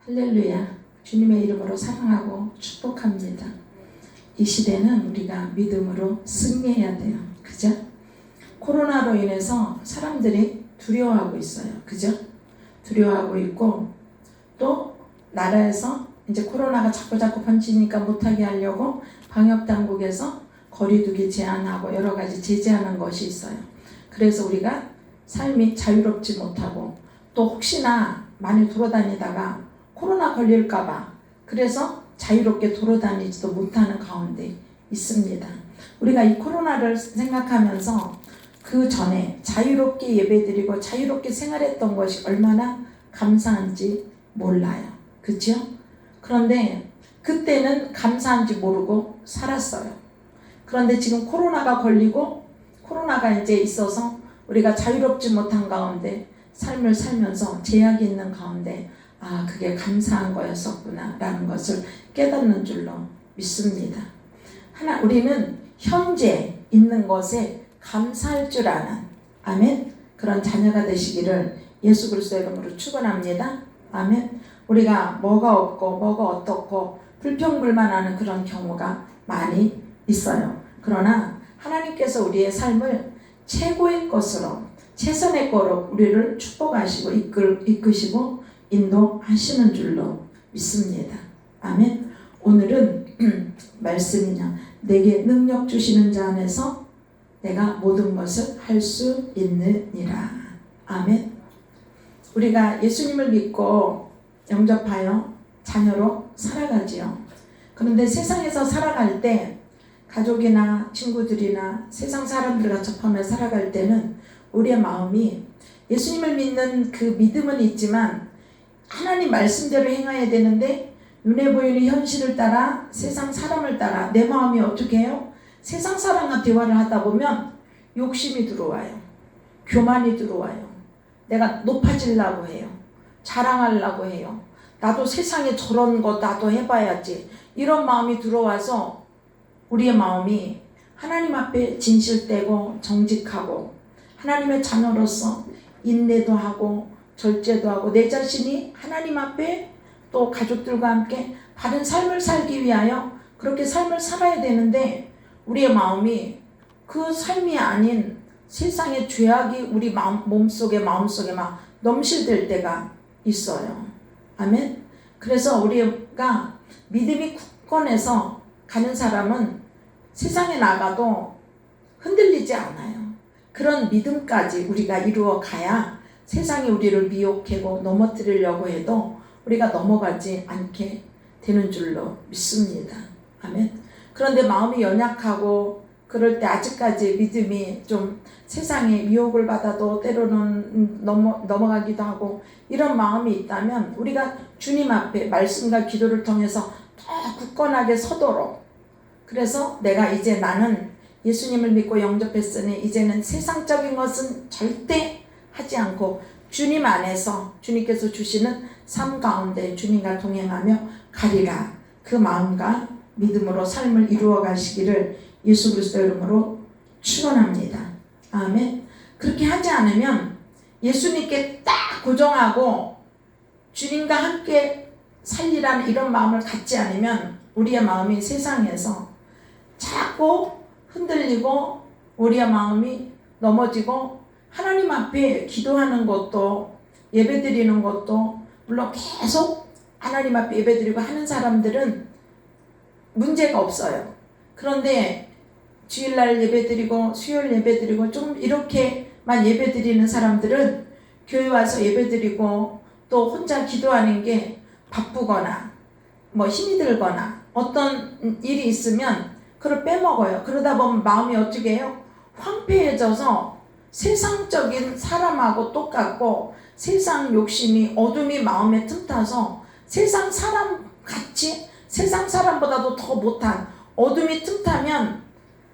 할렐루야. 주님의 이름으로 사랑하고 축복합니다. 이 시대는 우리가 믿음으로 승리해야 돼요. 그죠? 코로나로 인해서 사람들이 두려워하고 있어요. 그죠? 두려워하고 있고, 또 나라에서 이제 코로나가 자꾸 번지니까 못하게 하려고 방역당국에서 거리두기 제한하고 여러 가지 제재하는 것이 있어요. 그래서 우리가 삶이 자유롭지 못하고, 또 혹시나 많이 돌아다니다가 코로나 걸릴까봐 그래서 자유롭게 돌아다니지도 못하는 가운데 있습니다. 우리가 이 코로나를 생각하면서 그 전에 자유롭게 예배드리고 자유롭게 생활했던 것이 얼마나 감사한지 몰라요. 그렇죠? 그런데 그때는 감사한지 모르고 살았어요. 그런데 지금 코로나가 걸리고 코로나가 이제 있어서 우리가 자유롭지 못한 가운데 삶을 살면서 제약이 있는 가운데 그게 감사한 거였었구나 라는 것을 깨닫는 줄로 믿습니다. 우리는 현재 있는 것에 감사할 줄 아는 아멘 그런 자녀가 되시기를 예수 그리스도의 이름으로 축원합니다. 아멘. 우리가 뭐가 없고 뭐가 어떻고 불평불만하는 그런 경우가 많이 있어요. 그러나 하나님께서 우리의 삶을 최고의 것으로 최선의 거로 우리를 축복하시고 이끄시고 인도하시는 줄로 믿습니다. 아멘. 오늘은 말씀이냐 내게 능력 주시는 자 안에서 내가 모든 것을 할 수 있느니라. 아멘. 우리가 예수님을 믿고 영접하여 자녀로 살아가지요. 그런데 세상에서 살아갈 때 가족이나 친구들이나 세상 사람들과 접하며 살아갈 때는 우리의 마음이 예수님을 믿는 그 믿음은 있지만 하나님 말씀대로 행해야 되는데 눈에 보이는 현실을 따라 세상 사람을 따라 내 마음이 어떻게 해요? 세상 사람과 대화를 하다 보면 욕심이 들어와요. 교만이 들어와요. 내가 높아지려고 해요. 자랑하려고 해요. 나도 세상에 저런 거 나도 해봐야지. 이런 마음이 들어와서 우리의 마음이 하나님 앞에 진실되고 정직하고 하나님의 자녀로서 인내도 하고 절제도 하고 내 자신이 하나님 앞에 또 가족들과 함께 바른 삶을 살기 위하여 그렇게 삶을 살아야 되는데 우리의 마음이 그 삶이 아닌 세상의 죄악이 우리 마음속에 막 넘실될 때가 있어요. 아멘. 그래서 우리가 믿음이 굳건해서 가는 사람은 세상에 나가도 흔들리지 않아요. 그런 믿음까지 우리가 이루어 가야 세상이 우리를 미혹하고 넘어뜨리려고 해도 우리가 넘어가지 않게 되는 줄로 믿습니다. 아멘. 그런데 마음이 연약하고 그럴 때 아직까지 믿음이 좀 세상에 미혹을 받아도 때로는 넘어가기도 하고 이런 마음이 있다면 우리가 주님 앞에 말씀과 기도를 통해서 더 굳건하게 서도록 그래서 내가 이제 나는 예수님을 믿고 영접했으니 이제는 세상적인 것은 절대 하지 않고 주님 안에서 주님께서 주시는 삶 가운데 주님과 동행하며 가리라. 그 마음과 믿음으로 삶을 이루어 가시기를 예수 그리스도의 이름으로 축원합니다. 아멘. 그렇게 하지 않으면 예수님께 딱 고정하고 주님과 함께 살리라는 이런 마음을 갖지 않으면 우리의 마음이 세상에서 자꾸 흔들리고 우리의 마음이 넘어지고 하나님 앞에 기도하는 것도 예배드리는 것도 물론 계속 하나님 앞에 예배드리고 하는 사람들은 문제가 없어요. 그런데 주일날 예배드리고 수요일 예배드리고 좀 이렇게만 예배드리는 사람들은 교회 와서 예배드리고 또 혼자 기도하는 게 바쁘거나 뭐 힘이 들거나 어떤 일이 있으면 그걸 빼먹어요. 그러다 보면 마음이 어떻게 해요? 황폐해져서 세상적인 사람하고 똑같고 세상 욕심이 어둠이 마음에 틈타서 세상 사람같이 세상 사람보다도 더 못한 어둠이 틈타면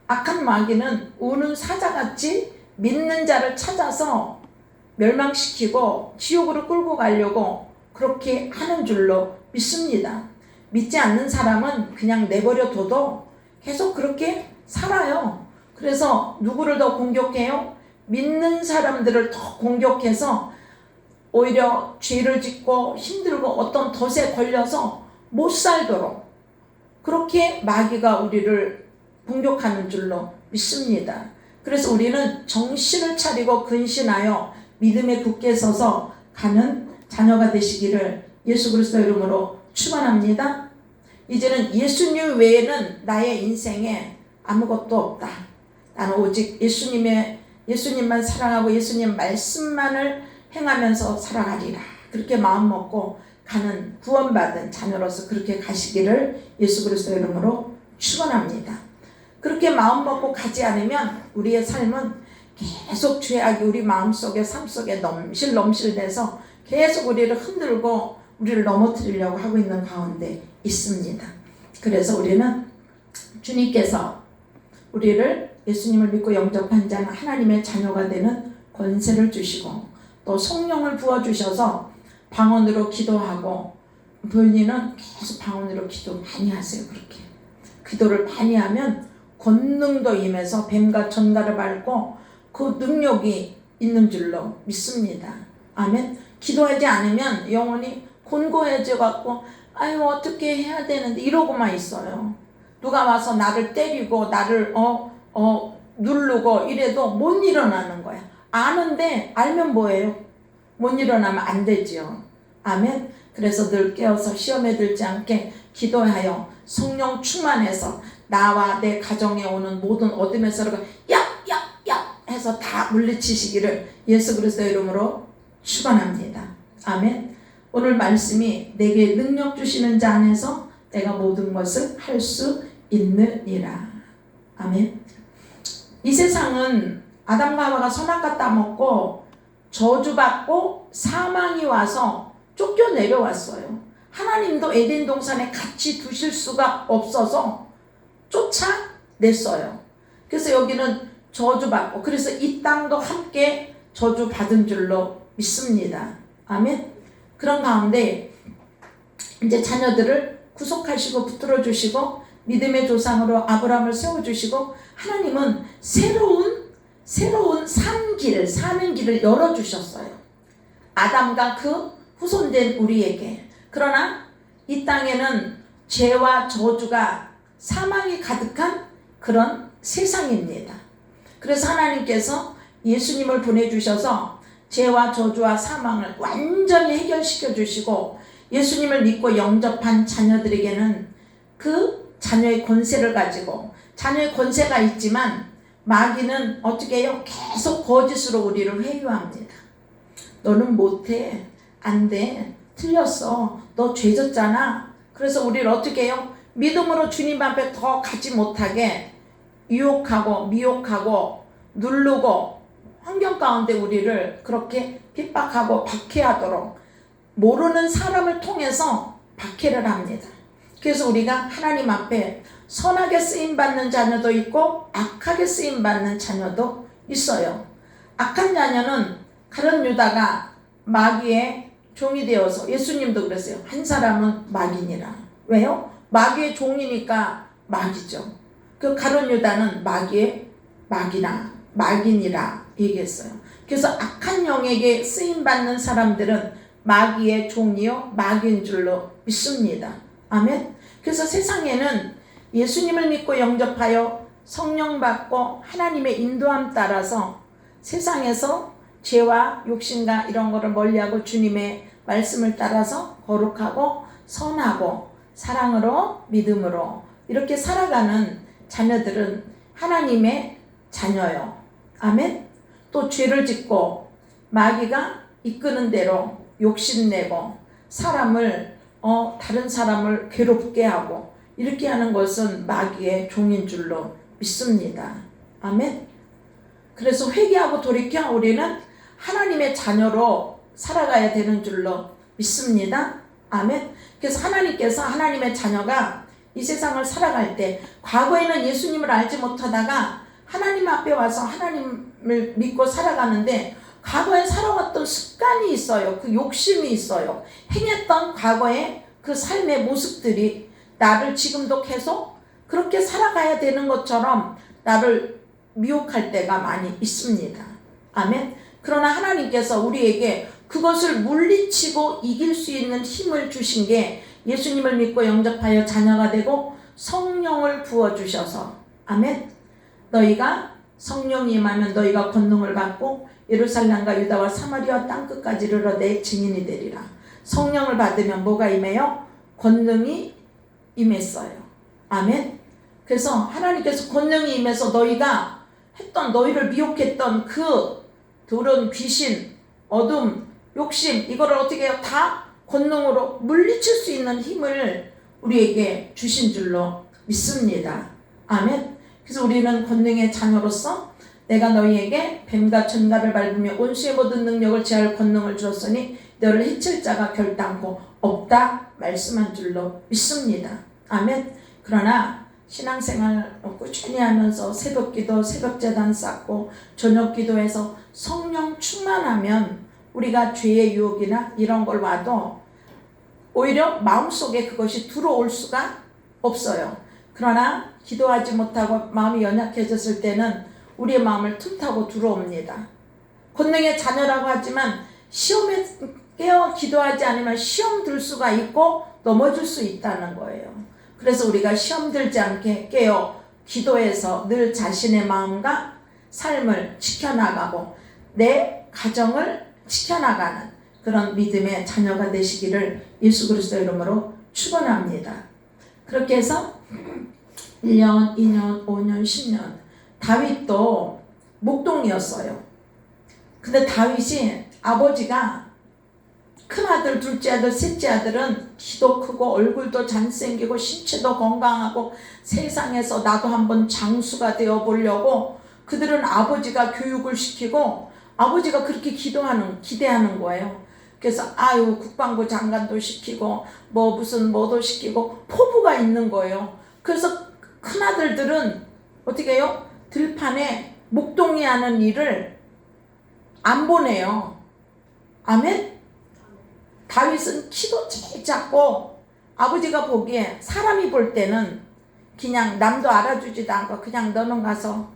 악한 마귀는 우는 사자같이 믿는 자를 찾아서 멸망시키고 지옥으로 끌고 가려고 그렇게 하는 줄로 믿습니다. 믿지 않는 사람은 그냥 내버려 둬도 계속 그렇게 살아요. 그래서 누구를 더 공격해요? 믿는 사람들을 더 공격해서 오히려 죄를 짓고 힘들고 어떤 덫에 걸려서 못 살도록 그렇게 마귀가 우리를 공격하는 줄로 믿습니다. 그래서 우리는 정신을 차리고 근신하여 믿음에 굳게 서서 가는 자녀가 되시기를 예수 그리스도 이름으로 축원합니다. 이제는 예수님 외에는 나의 인생에 아무것도 없다. 나는 오직 예수님만 사랑하고 예수님 말씀만을 행하면서 살아가리라. 그렇게 마음 먹고 가는 구원받은 자녀로서 그렇게 가시기를 예수 그리스도 이름으로 축원합니다. 그렇게 마음 먹고 가지 않으면 우리의 삶은 계속 죄악이 우리 마음속에 삶속에 넘실넘실돼서 계속 우리를 흔들고 우리를 넘어뜨리려고 하고 있는 가운데 있습니다. 그래서 우리는 주님께서 우리를 예수님을 믿고 영접한 자는 하나님의 자녀가 되는 권세를 주시고 또 성령을 부어주셔서 방언으로 기도하고 본인은 계속 방언으로 기도 많이 하세요. 그렇게 기도를 많이 하면 권능도 임해서 뱀과 전갈을 밟고 그 능력이 있는 줄로 믿습니다. 아멘. 기도하지 않으면 영혼이 곤고해져 갖고 아유 어떻게 해야 되는데 이러고만 있어요. 누가 와서 나를 때리고 나를 누르고 이래도 못 일어나는 거야. 아는데 알면 뭐예요? 못 일어나면 안 되지요. 아멘. 그래서 늘 깨어서 시험에 들지 않게 기도하여 성령 충만해서 나와 내 가정에 오는 모든 어둠의 서로가 야 해서 다 물리치시기를 예수 그리스도 이름으로 축원합니다. 아멘. 오늘 말씀이 내게 능력 주시는 자 안에서 내가 모든 것을 할 수 있느니라. 아멘. 이 세상은 아담과 하와가 선악과 따먹고 저주받고 사망이 와서 쫓겨내려왔어요. 하나님도 에덴 동산에 같이 두실 수가 없어서 쫓아냈어요. 그래서 여기는 저주받고 그래서 이 땅도 함께 저주받은 줄로 믿습니다. 아멘. 그런 가운데 이제 자녀들을 구속하시고 붙들어 주시고 믿음의 조상으로 아브라함을 세워주시고 하나님은 새로운 사는 길을 열어주셨어요. 아담과 그 후손된 우리에게. 그러나 이 땅에는 죄와 저주가 사망이 가득한 그런 세상입니다. 그래서 하나님께서 예수님을 보내주셔서 죄와 저주와 사망을 완전히 해결시켜 주시고 예수님을 믿고 영접한 자녀들에게는 그 자녀의 권세를 가지고 자녀의 권세가 있지만 마귀는 어떻게 해요? 계속 거짓으로 우리를 회유합니다. 너는 못해. 안 돼. 틀렸어. 너 죄졌잖아. 그래서 우리를 어떻게 해요? 믿음으로 주님 앞에 더 가지 못하게 유혹하고 미혹하고 누르고 환경 가운데 우리를 그렇게 핍박하고 박해하도록 모르는 사람을 통해서 박해를 합니다. 그래서 우리가 하나님 앞에 선하게 쓰임받는 자녀도 있고 악하게 쓰임받는 자녀도 있어요. 악한 자녀는 가룟 유다가 마귀의 종이 되어서 예수님도 그랬어요. 한 사람은 마귀니라. 왜요? 마귀의 종이니까 마귀죠. 그 가룟 유다는 마귀의 마귀니라 얘기했어요. 그래서 악한 영에게 쓰임받는 사람들은 마귀의 종이요 마귀인 줄로 믿습니다. 아멘. 그래서 세상에는 예수님을 믿고 영접하여 성령 받고 하나님의 인도함 따라서 세상에서 죄와 욕심과 이런 거를 멀리하고 주님의 말씀을 따라서 거룩하고 선하고 사랑으로 믿음으로 이렇게 살아가는 자녀들은 하나님의 자녀요. 아멘. 또 죄를 짓고 마귀가 이끄는 대로 욕심내고 다른 사람을 괴롭게 하고 이렇게 하는 것은 마귀의 종인 줄로 믿습니다. 아멘. 그래서 회개하고 돌이켜 우리는 하나님의 자녀로 살아가야 되는 줄로 믿습니다. 아멘. 그래서 하나님께서 하나님의 자녀가 이 세상을 살아갈 때 과거에는 예수님을 알지 못하다가 하나님 앞에 와서 하나님을 믿고 살아가는데 과거에 살아왔던 습관이 있어요. 그 욕심이 있어요. 행했던 과거의 그 삶의 모습들이 나를 지금도 계속 그렇게 살아가야 되는 것처럼 나를 미혹할 때가 많이 있습니다. 아멘. 그러나 하나님께서 우리에게 그것을 물리치고 이길 수 있는 힘을 주신 게 예수님을 믿고 영접하여 자녀가 되고 성령을 부어주셔서, 아멘. 너희가 성령이 임하면 너희가 권능을 받고 예루살렘과 유다와 사마리아 땅끝까지 이르러 내 증인이 되리라. 성령을 받으면 뭐가 임해요? 권능이 임했어요. 아멘. 그래서 하나님께서 권능이 임해서 너희가 했던, 너희를 미혹했던 그 더러운 귀신, 어둠, 욕심, 이거를 어떻게 해요? 다 권능으로 물리칠 수 있는 힘을 우리에게 주신 줄로 믿습니다. 아멘. 그래서 우리는 권능의 자녀로서 내가 너희에게 뱀과 전갈을 밟으며 온수의 모든 능력을 제할 권능을 주었으니 너를 해칠 자가 결단코 없다 말씀한 줄로 믿습니다. 아멘. 그러나 신앙생활 꾸준히 하면서 새벽기도, 새벽제단 쌓고 저녁기도해서 성령 충만하면 우리가 죄의 유혹이나 이런 걸 와도 오히려 마음속에 그것이 들어올 수가 없어요. 그러나 기도하지 못하고 마음이 연약해졌을 때는 우리의 마음을 틈타고 들어옵니다. 권능의 자녀라고 하지만 시험에 깨어 기도하지 않으면 시험 들 수가 있고 넘어질 수 있다는 거예요. 그래서 우리가 시험 들지 않게 깨어 기도해서 늘 자신의 마음과 삶을 지켜나가고 내 가정을 지켜나가는 그런 믿음의 자녀가 되시기를 예수 그리스도의 이름으로 축원합니다. 그렇게 해서 1년, 2년, 5년, 10년 다윗도 목동이었어요. 근데 다윗이 아버지가 큰아들, 둘째 아들, 셋째 아들은 키도 크고 얼굴도 잘생기고 신체도 건강하고 세상에서 나도 한번 장수가 되어 보려고 그들은 아버지가 교육을 시키고 아버지가 그렇게 기대하는 거예요. 그래서 국방부 장관도 시키고 뭐도 시키고 포부가 있는 거예요. 그래서 큰아들들은 어떻게 해요? 들판에 목동이 하는 일을 안 보내요. 아멘? 다윗은 키도 제일 작고 아버지가 보기에 사람이 볼 때는 그냥 남도 알아주지도 않고 그냥 너는 가서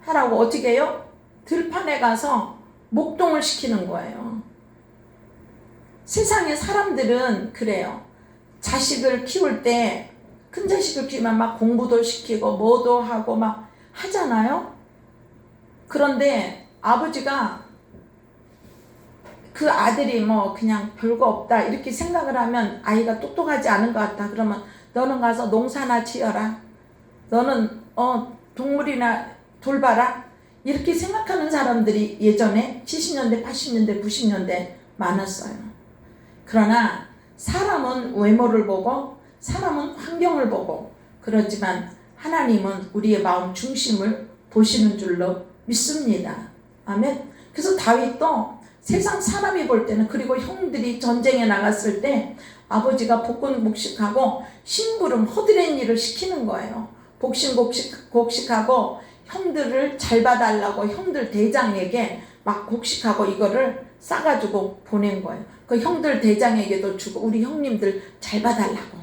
하라고 어떻게 해요? 들판에 가서 목동을 시키는 거예요. 세상의 사람들은 그래요. 자식을 키울 때 큰 자식을 키우면 막 공부도 시키고 뭐도 하고 막 하잖아요. 그런데 아버지가 그 아들이 뭐 그냥 별거 없다 이렇게 생각을 하면 아이가 똑똑하지 않은 것 같다. 그러면 너는 가서 농사나 지어라. 너는 동물이나 돌봐라. 이렇게 생각하는 사람들이 예전에 70년대, 80년대, 90년대 많았어요. 그러나 사람은 외모를 보고 사람은 환경을 보고 그렇지만 하나님은 우리의 마음 중심을 보시는 줄로 믿습니다. 아멘. 그래서 다윗도 세상 사람이 볼 때는 그리고 형들이 전쟁에 나갔을 때 아버지가 복근복식하고 심부름 허드렛 일을 시키는 거예요. 복식하고 형들을 잘 봐달라고 형들 대장에게 막 곡식하고 이거를 싸가지고 보낸 거예요. 그 형들 대장에게도 주고 우리 형님들 잘 봐달라고.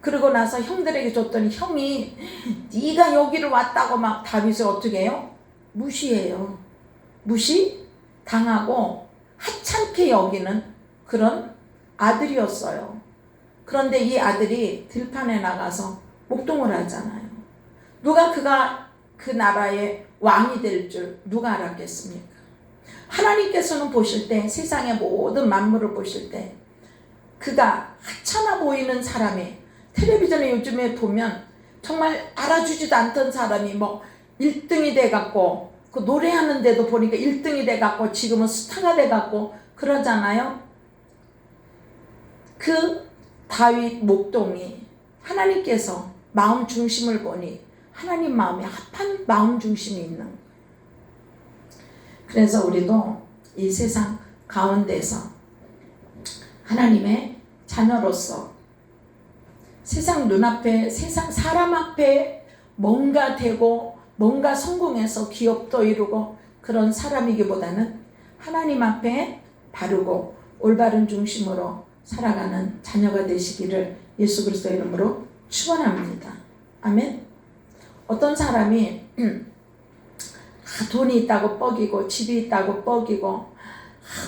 그러고 나서 형들에게 줬더니 형이 네가 여기를 왔다고 막 다윗을 어떻게 해요? 무시해요. 무시당하고 하찮게 여기는 그런 아들이었어요. 그런데 이 아들이 들판에 나가서 목동을 하잖아요. 그가 그 나라의 왕이 될 줄 누가 알았겠습니까? 하나님께서는 보실 때 세상의 모든 만물을 보실 때 그가 하찮아 보이는 사람이 텔레비전에 요즘에 보면 정말 알아주지도 않던 사람이 뭐 1등이 돼갖고 그 노래하는데도 보니까 1등이 돼갖고 지금은 스타가 돼갖고 그러잖아요. 그 다윗 목동이 하나님께서 마음 중심을 보니 하나님 마음에 합한 마음 중심이 있는 거예요. 그래서 우리도 이 세상 가운데서 하나님의 자녀로서 세상 눈앞에 세상 사람 앞에 뭔가 되고 뭔가 성공해서 기업도 이루고 그런 사람이기보다는 하나님 앞에 바르고 올바른 중심으로 살아가는 자녀가 되시기를 예수 그리스도의 이름으로 축원합니다. 아멘. 어떤 사람이 돈이 있다고 뻐기고 집이 있다고 뻐기고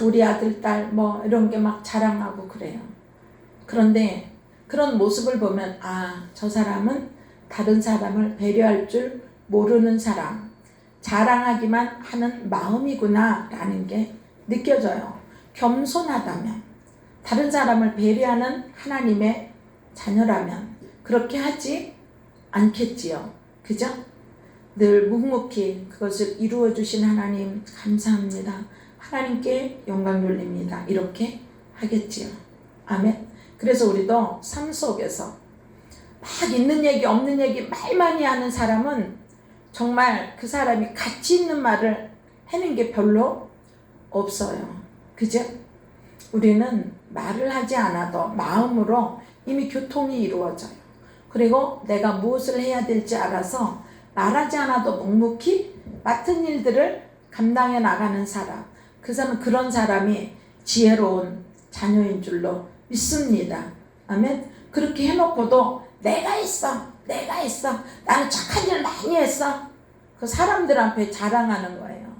우리 아들, 딸 뭐 이런 게 막 자랑하고 그래요. 그런데 그런 모습을 보면 저 사람은 다른 사람을 배려할 줄 모르는 사람, 자랑하기만 하는 마음이구나 라는 게 느껴져요. 겸손하다면, 다른 사람을 배려하는 하나님의 자녀라면 그렇게 하지 않겠지요. 그죠? 늘 묵묵히 그것을 이루어 주신 하나님 감사합니다. 하나님께 영광 돌립니다. 이렇게 하겠지요. 아멘. 그래서 우리도 삶 속에서 막 있는 얘기 없는 얘기 말 많이 하는 사람은 정말 그 사람이 가치 있는 말을 하는 게 별로 없어요. 그죠? 우리는 말을 하지 않아도 마음으로 이미 교통이 이루어져요. 그리고 내가 무엇을 해야 될지 알아서 말하지 않아도 묵묵히 맡은 일들을 감당해 나가는 사람, 그런 사람이 지혜로운 자녀인 줄로 믿습니다. 아멘. 그렇게 해놓고도 내가 했어, 나는 착한 일 많이 했어, 그 사람들 앞에 자랑하는 거예요.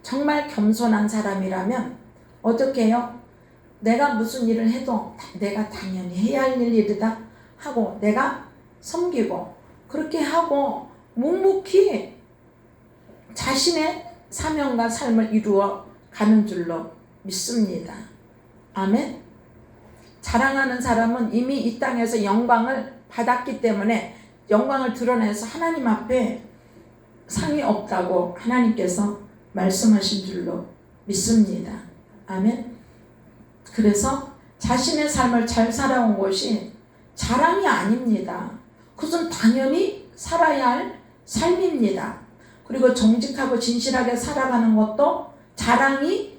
정말 겸손한 사람이라면 어떻게 해요? 내가 무슨 일을 해도 내가 당연히 해야 할 일이다 하고 내가 섬기고 그렇게 하고 묵묵히 자신의 사명과 삶을 이루어 가는 줄로 믿습니다. 아멘. 자랑하는 사람은 이미 이 땅에서 영광을 받았기 때문에 영광을 드러내서 하나님 앞에 상이 없다고 하나님께서 말씀하신 줄로 믿습니다. 아멘. 그래서 자신의 삶을 잘 살아온 것이 자랑이 아닙니다. 그것은 당연히 살아야 할 삶입니다. 그리고 정직하고 진실하게 살아가는 것도 자랑이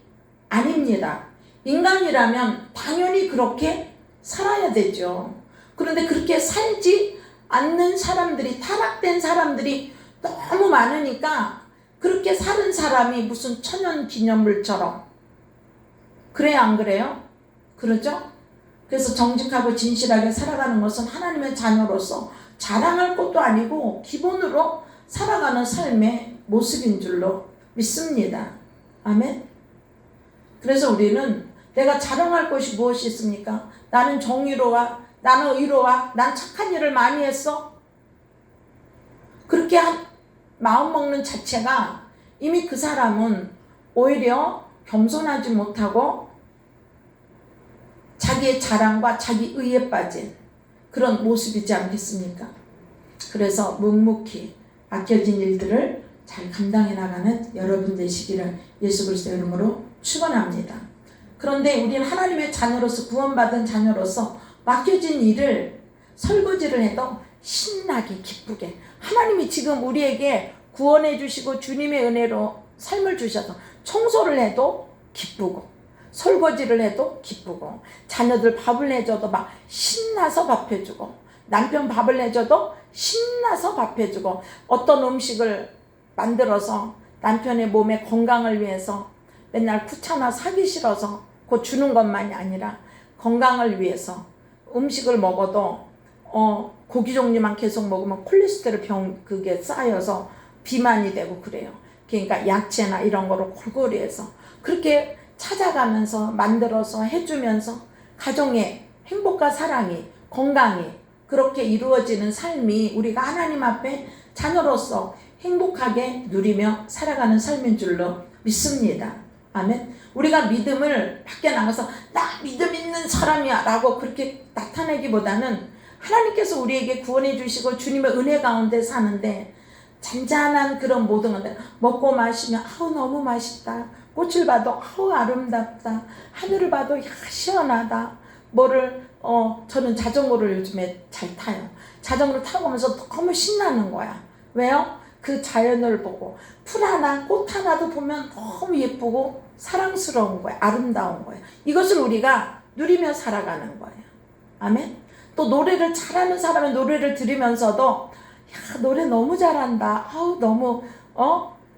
아닙니다. 인간이라면 당연히 그렇게 살아야 되죠. 그런데 그렇게 살지 않는 사람들이, 타락된 사람들이 너무 많으니까 그렇게 사는 사람이 무슨 천연기념물처럼, 그래요 안 그래요? 그러죠? 그래서 정직하고 진실하게 살아가는 것은 하나님의 자녀로서 자랑할 것도 아니고 기본으로 살아가는 삶의 모습인 줄로 믿습니다. 아멘. 그래서 우리는 내가 자랑할 것이 무엇이 있습니까? 나는 정의로워, 나는 의로워, 난 착한 일을 많이 했어. 그렇게 마음 먹는 자체가 이미 그 사람은 오히려 겸손하지 못하고 자기의 자랑과 자기 의에 빠진 그런 모습이지 않겠습니까? 그래서 묵묵히 맡겨진 일들을 잘 감당해 나가는 여러분 되시기를 예수 그리스도의 이름으로 축원합니다. 그런데 우리는 하나님의 자녀로서, 구원받은 자녀로서 맡겨진 일을 설거지를 해도 신나게 기쁘게, 하나님이 지금 우리에게 구원해 주시고 주님의 은혜로 삶을 주셔서 청소를 해도 기쁘고 설거지를 해도 기쁘고, 자녀들 밥을 해줘도 막 신나서 밥 해주고, 남편 밥을 해줘도 신나서 밥 해주고, 어떤 음식을 만들어서 남편의 몸의 건강을 위해서 맨날 귀찮아 사기 싫어서 그 주는 것만이 아니라 건강을 위해서 음식을 먹어도 고기 종류만 계속 먹으면 콜레스테롤 병 그게 쌓여서 비만이 되고 그래요. 그러니까 야채나 이런 거를 골고루 해서 그렇게 찾아가면서 만들어서 해주면서 가정의 행복과 사랑이, 건강이 그렇게 이루어지는 삶이 우리가 하나님 앞에 자녀로서 행복하게 누리며 살아가는 삶인 줄로 믿습니다. 아멘. 우리가 믿음을 밖에 나가서 나 믿음 있는 사람이야 라고 그렇게 나타내기보다는 하나님께서 우리에게 구원해 주시고 주님의 은혜 가운데 사는데 잔잔한 그런 모든 것들 먹고 마시면 너무 맛있다, 꽃을 봐도 아름답다, 하늘을 봐도 시원하다, 저는 자전거를 요즘에 잘 타요. 자전거를 타고 오면서 너무 신나는 거야. 왜요? 그 자연을 보고 풀 하나, 꽃 하나도 보면 너무 예쁘고 사랑스러운 거예요. 아름다운 거예요. 이것을 우리가 누리며 살아가는 거예요. 아멘. 또 노래를 잘하는 사람의 노래를 들으면서도 노래 너무 잘한다. 너무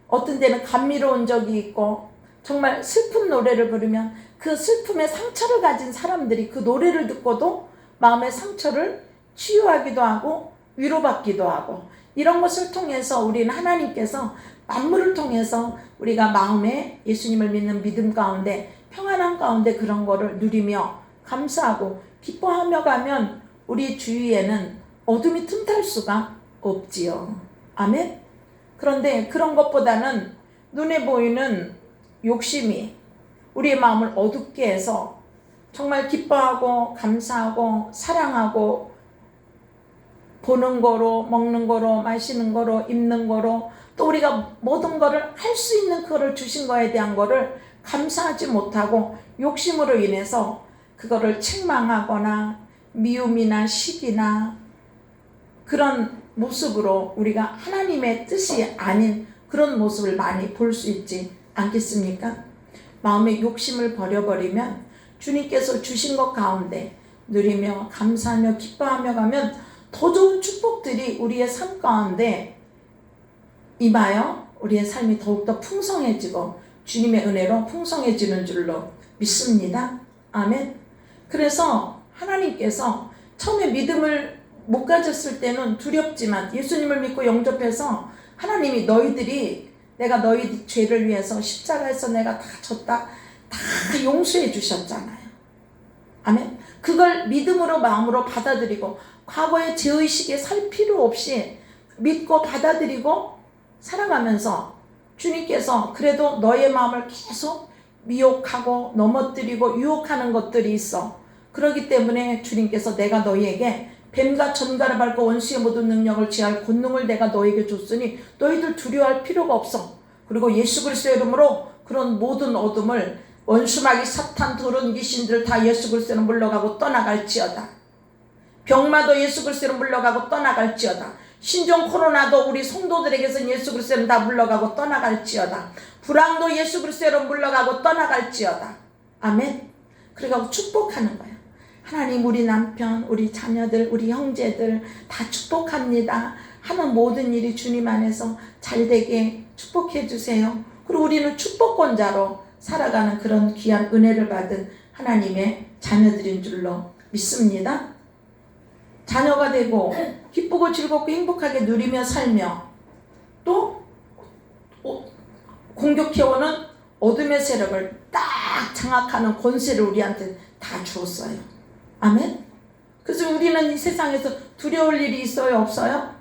어떤 데는 감미로운 적이 있고, 정말 슬픈 노래를 부르면 그 슬픔의 상처를 가진 사람들이 그 노래를 듣고도 마음의 상처를 치유하기도 하고 위로받기도 하고, 이런 것을 통해서 우리는 하나님께서 만물을 통해서 우리가 마음에 예수님을 믿는 믿음 가운데 평안한 가운데 그런 거를 누리며 감사하고 기뻐하며 가면 우리 주위에는 어둠이 틈탈 수가 없지요. 아멘. 그런데 그런 것보다는 눈에 보이는 욕심이 우리의 마음을 어둡게 해서 정말 기뻐하고 감사하고 사랑하고 보는 거로, 먹는 거로, 마시는 거로, 입는 거로, 또 우리가 모든 거를 할 수 있는 그거를 주신 거에 대한 거를 감사하지 못하고 욕심으로 인해서 그거를 책망하거나 미움이나 시기나 그런 모습으로 우리가 하나님의 뜻이 아닌 그런 모습을 많이 볼 수 있지 않겠습니까? 마음의 욕심을 버려버리면 주님께서 주신 것 가운데 누리며 감사하며 기뻐하며 가면 더 좋은 축복들이 우리의 삶 가운데 임하여 우리의 삶이 더욱더 풍성해지고 주님의 은혜로 풍성해지는 줄로 믿습니다. 아멘. 그래서 하나님께서 처음에 믿음을 못 가졌을 때는 두렵지만 예수님을 믿고 영접해서 하나님이 내가 너희 죄를 위해서 십자가에서 내가 다 졌다 다 용서해 주셨잖아요. 아멘. 그걸 믿음으로 마음으로 받아들이고 과거의 죄의식에 살 필요 없이 믿고 받아들이고 살아가면서 주님께서 그래도 너의 마음을 계속 미혹하고 넘어뜨리고 유혹하는 것들이 있어. 그렇기 때문에 주님께서 내가 너희에게 뱀과 전갈을 밟고 원수의 모든 능력을 취할 권능을 내가 너에게 줬으니 너희들 두려워할 필요가 없어. 그리고 예수 그리스도의 이름으로 그런 모든 어둠을 원수마귀 사탄 더러운 귀신들 다 예수 그리스도로 물러가고 떠나갈지어다. 병마도 예수 그리스도로 물러가고 떠나갈지어다. 신종 코로나도 우리 성도들에게서 예수 그리스도로 다 물러가고 떠나갈지어다. 불황도 예수 그리스도로 물러가고 떠나갈지어다. 아멘. 그래서 축복하는 거야. 하나님 우리 남편, 우리 자녀들, 우리 형제들 다 축복합니다. 하는 모든 일이 주님 안에서 잘되게 축복해 주세요. 그리고 우리는 축복권자로 살아가는 그런 귀한 은혜를 받은 하나님의 자녀들인 줄로 믿습니다. 자녀가 되고 기쁘고 즐겁고 행복하게 누리며 살며 또 공격해오는 어둠의 세력을 딱 장악하는 권세를 우리한테 다 주었어요. 아멘. 그래서 우리는 이 세상에서 두려울 일이 있어요? 없어요?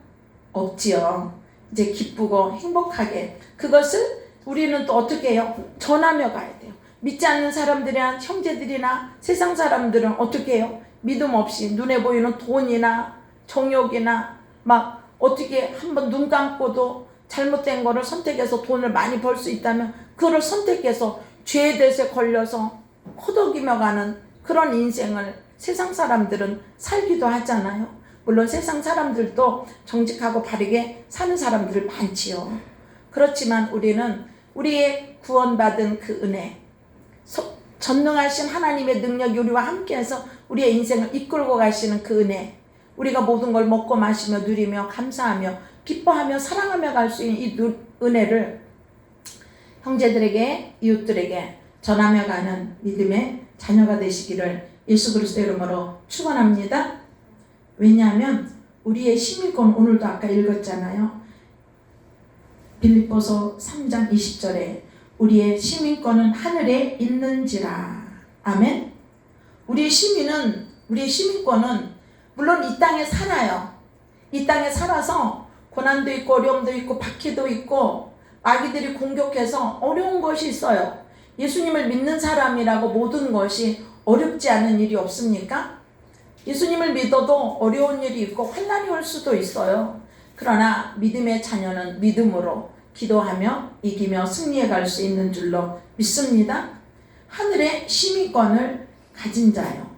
없지요. 이제 기쁘고 행복하게 그것을 우리는 또 어떻게 해요? 전하며 가야 돼요. 믿지 않는 사람들이나 형제들이나 세상 사람들은 어떻게 해요? 믿음 없이 눈에 보이는 돈이나 정욕이나 막 어떻게 한번 눈 감고도 잘못된 거를 선택해서 돈을 많이 벌 수 있다면 그거를 선택해서 죄의 대세에 걸려서 허덕이며 가는 그런 인생을 세상 사람들은 살기도 하잖아요. 물론 세상 사람들도 정직하고 바르게 사는 사람들 많지요. 그렇지만 우리는 우리의 구원받은 그 은혜, 전능하신 하나님의 능력이 우리와 함께해서 우리의 인생을 이끌고 가시는 그 은혜, 우리가 모든 걸 먹고 마시며 누리며 감사하며 기뻐하며 사랑하며 갈 수 있는 이 은혜를 형제들에게 이웃들에게 전하며 가는 믿음의 자녀가 되시기를 예수 그리스도의 이름으로 축원합니다. 왜냐하면 우리의 시민권 오늘도 아까 읽었잖아요. 빌립보서 3장 20절에 우리의 시민권은 하늘에 있는지라. 아멘. 우리의 시민권은 물론 이 땅에 살아요. 이 땅에 살아서 고난도 있고 어려움도 있고 박해도 있고 마귀들이 공격해서 어려운 것이 있어요. 예수님을 믿는 사람이라고 모든 것이 어렵지 않은 일이 없습니까? 예수님을 믿어도 어려운 일이 있고 환난이 올 수도 있어요. 그러나 믿음의 자녀는 믿음으로 기도하며 이기며 승리해 갈 수 있는 줄로 믿습니다. 하늘의 시민권을 가진 자요.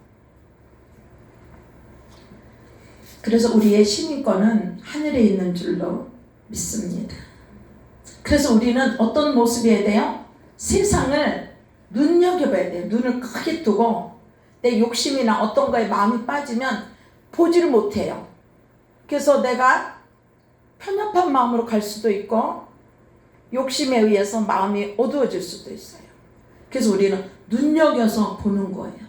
그래서 우리의 시민권은 하늘에 있는 줄로 믿습니다. 그래서 우리는 어떤 모습이어야 돼요? 세상을 눈여겨봐야 돼요. 눈을 크게 뜨고 내 욕심이나 어떤 거에 마음이 빠지면 보지를 못해요. 그래서 내가 편협한 마음으로 갈 수도 있고 욕심에 의해서 마음이 어두워질 수도 있어요. 그래서 우리는 눈여겨서 보는 거예요.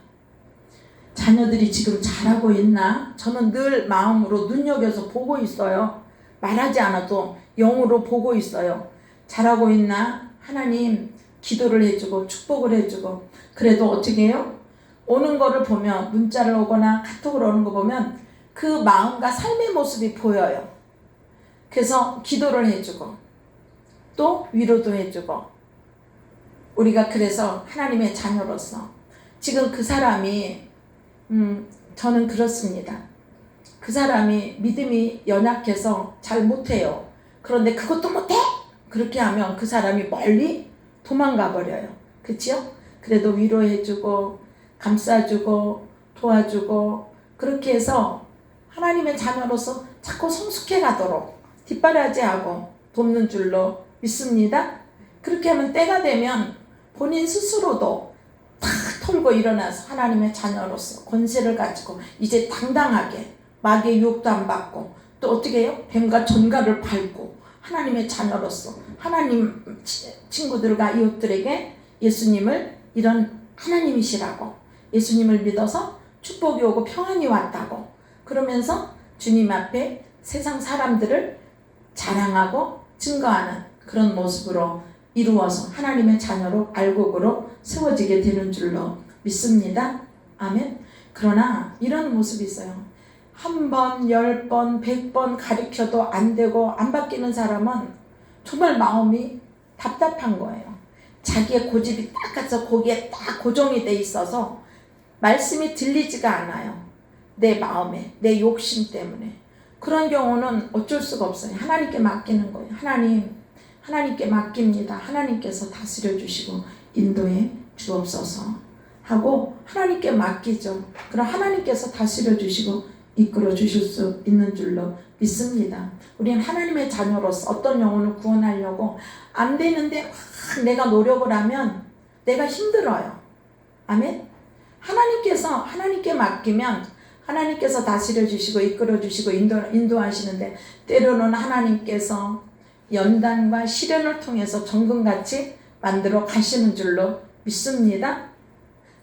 자녀들이 지금 잘하고 있나? 저는 늘 마음으로 눈여겨서 보고 있어요. 말하지 않아도 영으로 보고 있어요. 잘하고 있나? 하나님 기도를 해주고 축복을 해주고, 그래도 어떻게 해요? 오는 거를 보면, 문자를 오거나 카톡을 오는 거 보면 그 마음과 삶의 모습이 보여요. 그래서 기도를 해주고 또 위로도 해주고, 우리가 그래서 하나님의 자녀로서 지금 그 사람이 저는 그렇습니다. 그 사람이 믿음이 연약해서 잘 못해요. 그런데 그것도 못해? 그렇게 하면 그 사람이 멀리 도망가 버려요. 그치요? 그래도 위로해주고 감싸주고 도와주고, 그렇게 해서 하나님의 자녀로서 자꾸 성숙해 가도록 뒷바라지하고 돕는 줄로 믿습니다. 그렇게 하면 때가 되면 본인 스스로도 탁 털고 일어나서 하나님의 자녀로서 권세를 가지고 이제 당당하게 마귀의 유혹도 안 받고, 또 어떻게 해요? 뱀과 전갈을 밟고 하나님의 자녀로서 하나님 친구들과 이웃들에게 예수님을 이런 하나님이시라고, 예수님을 믿어서 축복이 오고 평안이 왔다고 그러면서 주님 앞에 세상 사람들을 자랑하고 증거하는 그런 모습으로 이루어서 하나님의 자녀로 알곡으로 세워지게 되는 줄로 믿습니다. 아멘. 그러나 이런 모습이 있어요. 한 번, 10번, 100번 가르쳐도 안 되고 안 바뀌는 사람은 정말 마음이 답답한 거예요. 자기의 고집이 딱 가서 거기에 딱 고정이 돼 있어서 말씀이 들리지가 않아요. 내 마음에, 내 욕심 때문에. 그런 경우는 어쩔 수가 없어요. 하나님께 맡기는 거예요. 하나님께 맡깁니다. 하나님께서 다스려 주시고 인도해 주옵소서 하고 하나님께 맡기죠. 그럼 하나님께서 다스려 주시고 이끌어 주실 수 있는 줄로 믿습니다. 우리는 하나님의 자녀로서 어떤 영혼을 구원하려고 안 되는데 막 내가 노력을 하면 내가 힘들어요. 아멘. 하나님께 맡기면 하나님께서 다스려 주시고 이끌어 주시고 인도하시는데, 때로는 하나님께서 연단과 시련을 통해서 정금같이 만들어 가시는 줄로 믿습니다.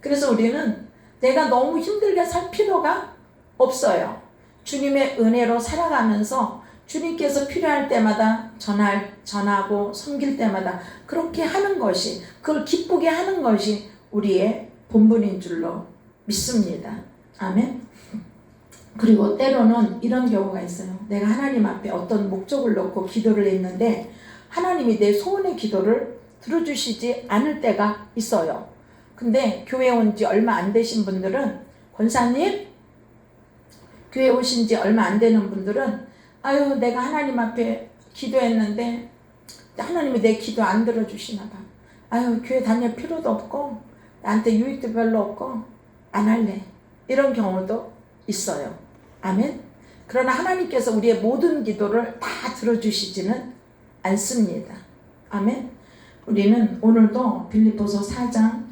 그래서 우리는 내가 너무 힘들게 살 필요가 없어요. 주님의 은혜로 살아가면서 주님께서 필요할 때마다 전하고 섬길 때마다 그렇게 하는 것이, 그걸 기쁘게 하는 것이 우리의 본분인 줄로 믿습니다. 아멘. 그리고 때로는 이런 경우가 있어요. 내가 하나님 앞에 어떤 목적을 놓고 기도를 했는데 하나님이 내 소원의 기도를 들어주시지 않을 때가 있어요. 근데 교회 온 지 얼마 안 되신 분들은, 권사님 교회 오신 지 얼마 안 되는 분들은 아유 내가 하나님 앞에 기도했는데 하나님이 내 기도 안 들어주시나 봐. 아유 교회 다닐 필요도 없고 나한테 유익도 별로 없고 안 할래. 이런 경우도 있어요. 아멘. 그러나 하나님께서 우리의 모든 기도를 다 들어주시지는 않습니다. 아멘. 우리는 오늘도 빌립보서 4장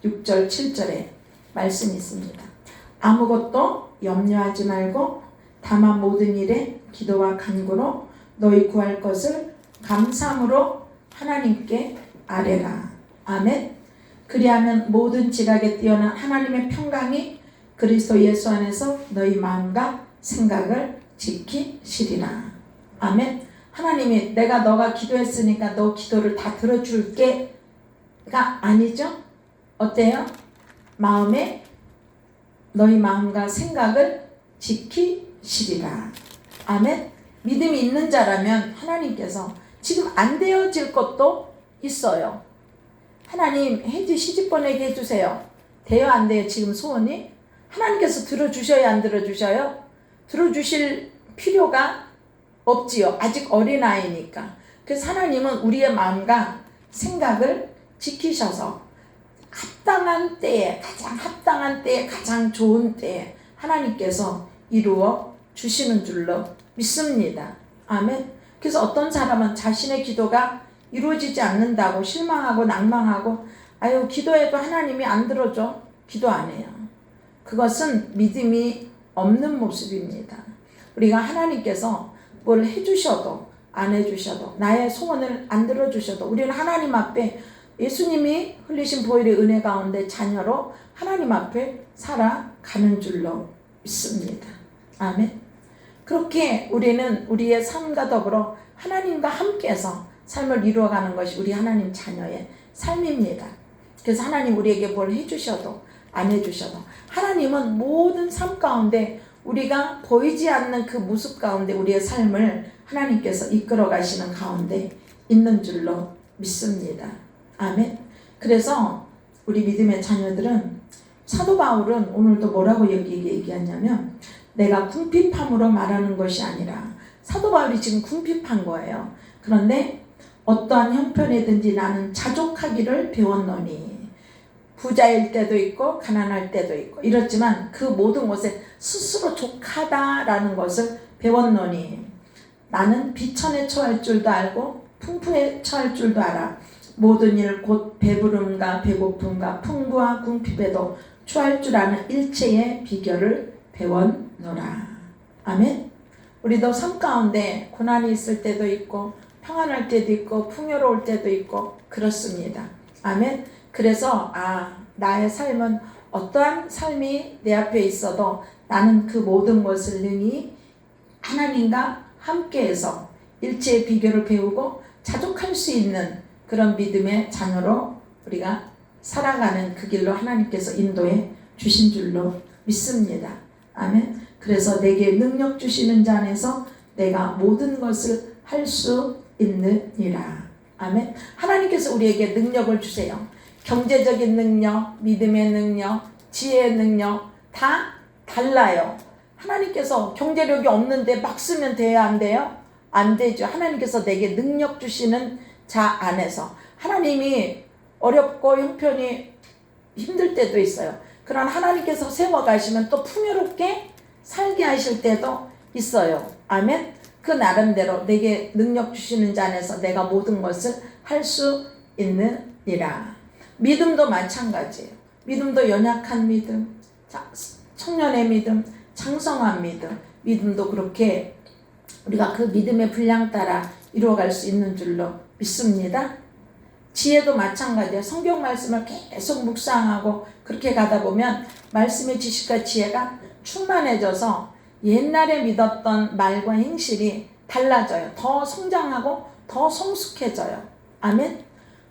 6절 7절에 말씀이 있습니다. 아무것도 염려하지 말고 다만 모든 일에 기도와 간구로 너희 구할 것을 감사함으로 하나님께 아뢰라. 아멘. 그리하면 모든 지각에 뛰어난 하나님의 평강이 그리스도 예수 안에서 너희 마음과 생각을 지키시리라. 아멘. 하나님이 내가 너가 기도했으니까 너 기도를 다 들어줄게가 아니죠. 어때요? 너희 마음과 생각을 지키시리라. 아멘. 믿음이 있는 자라면 하나님께서 지금 안 되어질 것도 있어요. 하나님 혜지 시집 보내게 해주세요. 돼요 안 돼요? 지금 소원이? 하나님께서 들어주셔요 안 들어주셔요? 들어주실 필요가 없지요. 아직 어린아이니까. 그래서 하나님은 우리의 마음과 생각을 지키셔서 합당한 때에, 가장 합당한 때에, 가장 좋은 때에 하나님께서 이루어 주시는 줄로 믿습니다. 아멘. 그래서 어떤 사람은 자신의 기도가 이루어지지 않는다고 실망하고 낭망하고 아유 기도해도 하나님이 안 들어줘. 기도 안 해요. 그것은 믿음이 없는 모습입니다. 우리가 하나님께서 뭘 해주셔도 안 해주셔도 나의 소원을 안 들어주셔도 우리는 하나님 앞에 예수님이 흘리신 보혈의 은혜 가운데 자녀로 하나님 앞에 살아가는 줄로 믿습니다. 아멘. 그렇게 우리는 우리의 삶과 더불어 하나님과 함께해서 삶을 이루어가는 것이 우리 하나님 자녀의 삶입니다. 그래서 하나님 우리에게 뭘 해주셔도 안 해주셔도 하나님은 모든 삶 가운데 우리가 보이지 않는 그 모습 가운데 우리의 삶을 하나님께서 이끌어 가시는 가운데 있는 줄로 믿습니다. 아멘. 그래서 우리 믿음의 자녀들은 사도 바울은 오늘도 뭐라고 얘기하냐면 내가 궁핍함으로 말하는 것이 아니라 사도 바울이 지금 궁핍한 거예요. 그런데 어떠한 형편이든지 나는 자족하기를 배웠노니 부자일 때도 있고 가난할 때도 있고 이렇지만 그 모든 것에 스스로 족하다라는 것을 배웠노니 나는 비천에 처할 줄도 알고 풍부에 처할 줄도 알아 모든 일 곧 배부름과 배고픔과 풍부와 궁핍에도 처할 줄 아는 일체의 비결을 배웠노라. 아멘. 우리도 삶 가운데 고난이 있을 때도 있고 평안할 때도 있고 풍요로울 때도 있고 그렇습니다. 아멘. 그래서 나의 삶은 어떠한 삶이 내 앞에 있어도 나는 그 모든 것을 능히 하나님과 함께해서 일체의 비결을 배우고 자족할 수 있는 그런 믿음의 자녀로 우리가 살아가는 그 길로 하나님께서 인도해 주신 줄로 믿습니다. 아멘. 그래서 내게 능력 주시는 자 안에서 내가 모든 것을 할 수 있느니라. 아멘. 하나님께서 우리에게 능력을 주세요. 경제적인 능력, 믿음의 능력, 지혜의 능력 다 달라요. 하나님께서 경제력이 없는데 막 쓰면 돼야 안 돼요? 안 되죠. 하나님께서 내게 능력 주시는 자 안에서 하나님이 어렵고 형편이 힘들 때도 있어요. 그런 하나님께서 세워가시면 또 풍요롭게 살게 하실 때도 있어요. 아멘. 그 나름대로 내게 능력 주시는 자 안에서 내가 모든 것을 할 수 있느니라. 믿음도 마찬가지예요. 믿음도 연약한 믿음, 청년의 믿음, 장성한 믿음, 믿음도 그렇게 우리가 그 믿음의 분량 따라 이루어갈 수 있는 줄로 믿습니다. 지혜도 마찬가지예요. 성경 말씀을 계속 묵상하고 그렇게 가다 보면 말씀의 지식과 지혜가 충만해져서 옛날에 믿었던 말과 행실이 달라져요. 더 성장하고 더 성숙해져요. 아멘.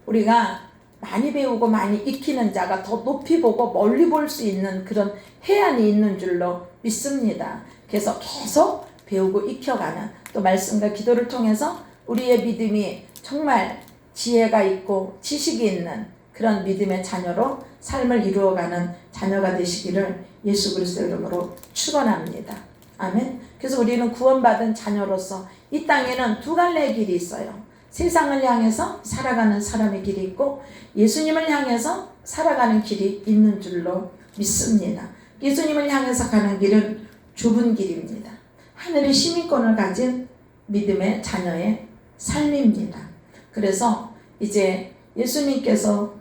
우리가 많이 배우고 많이 익히는 자가 더 높이 보고 멀리 볼 수 있는 그런 해안이 있는 줄로 믿습니다. 그래서 계속 배우고 익혀가는 또 말씀과 기도를 통해서 우리의 믿음이 정말 지혜가 있고 지식이 있는 그런 믿음의 자녀로 삶을 이루어가는 자녀가 되시기를 예수 그리스도의 이름으로 축원합니다. 아멘. 그래서 우리는 구원받은 자녀로서 이 땅에는 두 갈래의 길이 있어요. 세상을 향해서 살아가는 사람의 길이 있고 예수님을 향해서 살아가는 길이 있는 줄로 믿습니다. 예수님을 향해서 가는 길은 좁은 길입니다. 하늘의 시민권을 가진 믿음의 자녀의 삶입니다. 그래서 이제 예수님께서